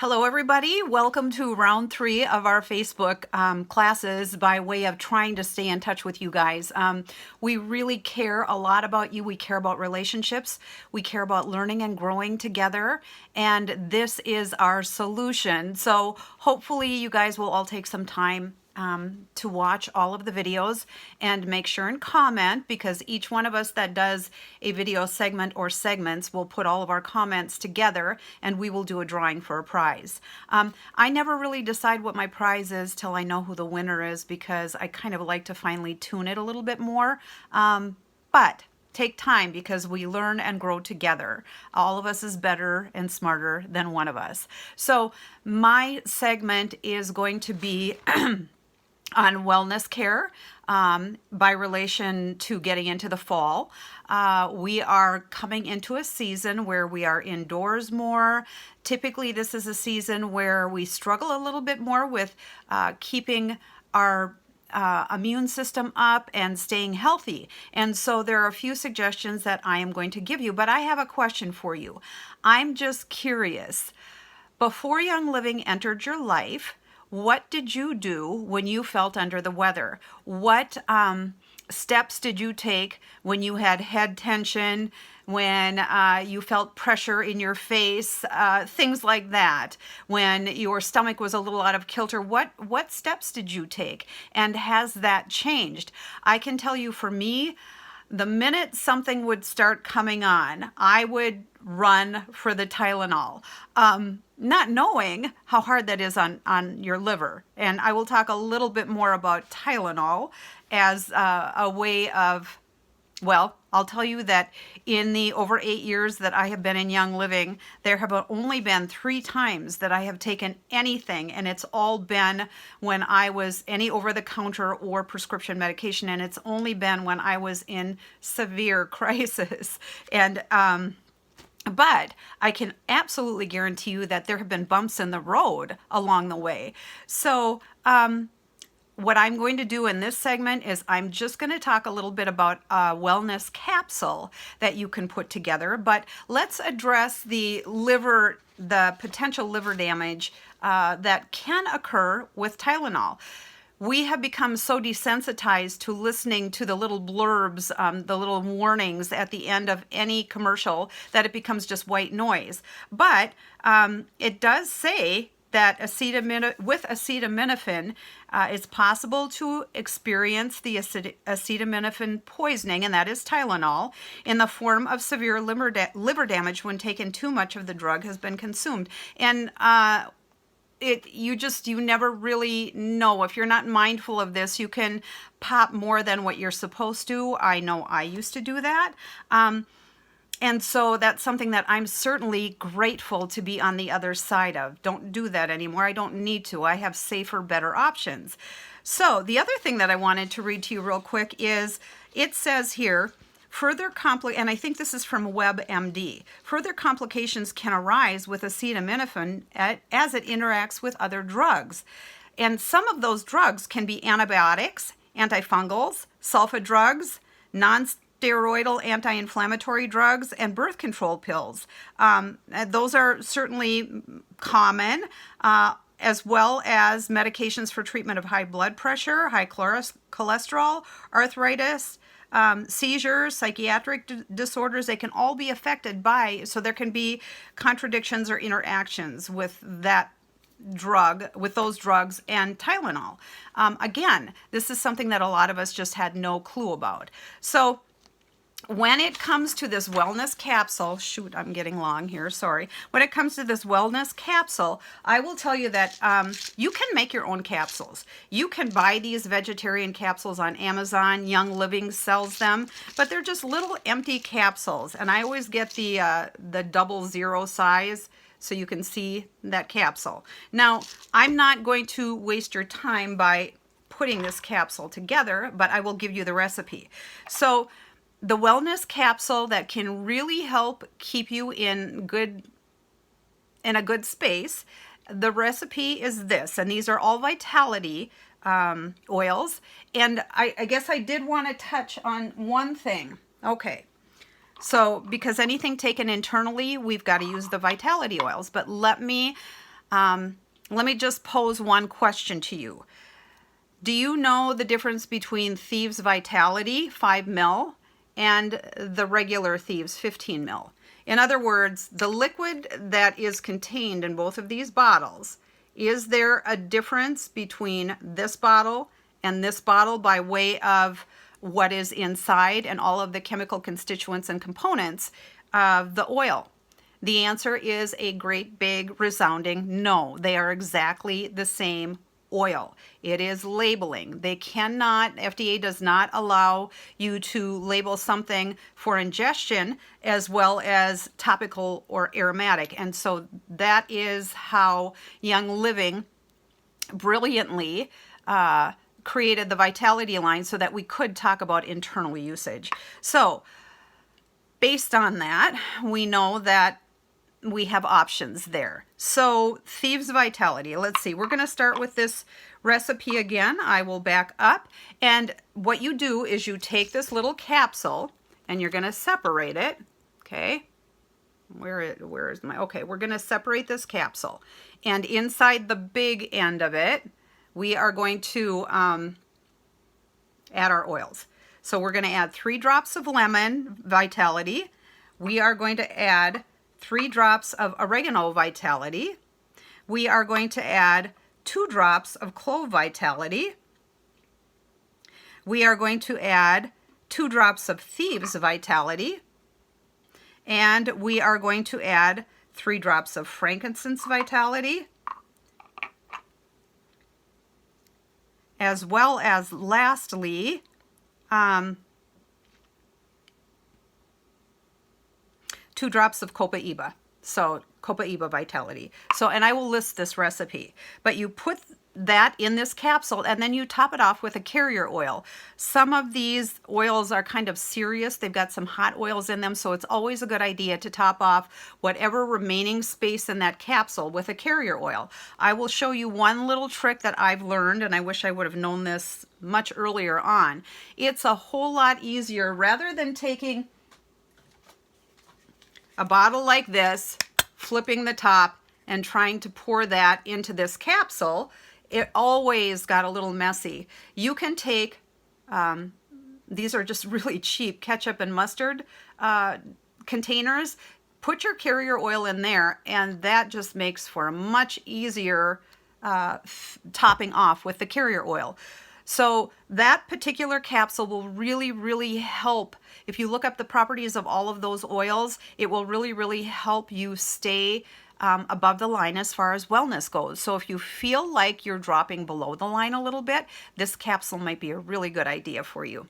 Hello everybody, welcome to round 3 of our Facebook classes by way of trying to stay in touch with you guys. We really care a lot about you. We care about relationships. We care about learning and growing together, and this is our solution. So hopefully you guys will all take some time to watch all of the videos and make sure and comment, because each one of us that does a video segment or segments will put all of our comments together and we will do a drawing for a prize. I never really decide what my prize is till I know who the winner is, because I kind of like to finely tune it a little bit more. But take time, because we learn and grow together. All of us is better and smarter than one of us. So my segment is going to be on wellness care by relation to getting into the fall. We are coming into a season where we are indoors more. Typically, this is a season where we struggle a little bit more with keeping our immune system up and staying healthy. And so there are a few suggestions that I am going to give you, but I have a question for you. I'm just curious. Before Young Living entered your life, what did you do when you felt under the weather? What steps did you take when you had head tension, when you felt pressure in your face, things like that, when your stomach was a little out of kilter? What steps did you take, and has that changed? I can tell you, for me, the minute something would start coming on, I would run for the Tylenol, not knowing how hard that is on your liver. And I will talk a little bit more about Tylenol as a way of, well, I'll tell you that in the over 8 years that I have been in Young Living, there have only been 3 times that I have taken anything, and it's all been when I was any over-the-counter or prescription medication, and it's only been when I was in severe crisis. And but I can absolutely guarantee you that there have been bumps in the road along the way. So what I'm going to do in this segment is I'm just going to talk a little bit about a wellness capsule that you can put together. But let's address the potential liver damage that can occur with Tylenol. We have become so desensitized to listening to the little blurbs, the little warnings at the end of any commercial, that it becomes just white noise. But it does say that with acetaminophen, it's possible to experience the acetaminophen poisoning, and that is Tylenol, in the form of severe liver damage when taken too much of the drug has been consumed. And you never really know. If you're not mindful of this, you can pop more than what you're supposed to. I know I used to do that. And so that's something that I'm certainly grateful to be on the other side of. Don't do that anymore. I don't need to. I have safer, better options. So the other thing that I wanted to read to you real quick is, it says here, and I think this is from WebMD, further complications can arise with acetaminophen as it interacts with other drugs. And some of those drugs can be antibiotics, antifungals, sulfa drugs, non-steroidal anti-inflammatory drugs, and birth control pills. Those are certainly common, as well as medications for treatment of high blood pressure, high cholesterol, arthritis, seizures, psychiatric disorders. They can all be affected by, so there can be contradictions or interactions with that drug, with those drugs and Tylenol. Again, this is something that a lot of us just had no clue about. So when it comes to this wellness capsule, shoot, I'm getting long here, sorry. When it comes to this wellness capsule, I will tell you that you can make your own capsules. You can buy these vegetarian capsules on Amazon. Young Living sells them, but they're just little empty capsules. And I always get the 00 size, so you can see that capsule. Now, I'm not going to waste your time by putting this capsule together, but I will give you the recipe. So the wellness capsule that can really help keep you in a good space, the recipe is this, and these are all Vitality oils. And I guess I did want to touch on one thing. Okay, so because anything taken internally, we've got to use the Vitality oils, but let me Let me just pose one question to you. Do you know the difference between Thieves Vitality 5 ml and the regular Thieves 15 ml? In other words, the liquid that is contained in both of these bottles, is there a difference between this bottle and this bottle by way of what is inside and all of the chemical constituents and components of the oil? The answer is a great big resounding no. They are exactly the same oil. It is labeling. They cannot, FDA does not allow you to label something for ingestion as well as topical or aromatic. And so that is how Young Living brilliantly created the Vitality line so that we could talk about internal usage. So based on that, we know that we have options there. So Thieves Vitality, let's see, we're going to start with this recipe again. I will back up, and what you do is you take this little capsule and you're going to separate it. Okay, where is my, okay, we're going to separate this capsule, and inside the big end of it we are going to add our oils. So we're going to add 3 drops of lemon Vitality. We are going to add 3 drops of oregano Vitality. We are going to add 2 drops of clove Vitality. We are going to add 2 drops of Thieves Vitality. And we are going to add 3 drops of frankincense Vitality. As well as lastly, 2 drops of Copaiba. So Copaiba Vitality. So, and I will list this recipe, but you put that in this capsule and then you top it off with a carrier oil. Some of these oils are kind of serious. They've got some hot oils in them, so it's always a good idea to top off whatever remaining space in that capsule with a carrier oil. I will show you one little trick that I've learned, and I wish I would have known this much earlier on. It's a whole lot easier, rather than taking a bottle like this, flipping the top and trying to pour that into this capsule. It always got a little messy. You can take, these are just really cheap ketchup and mustard containers, put your carrier oil in there, and that just makes for a much easier topping off with the carrier oil. So that particular capsule will really, really help. If you look up the properties of all of those oils, it will really, really help you stay above the line as far as wellness goes. So if you feel like you're dropping below the line a little bit, this capsule might be a really good idea for you.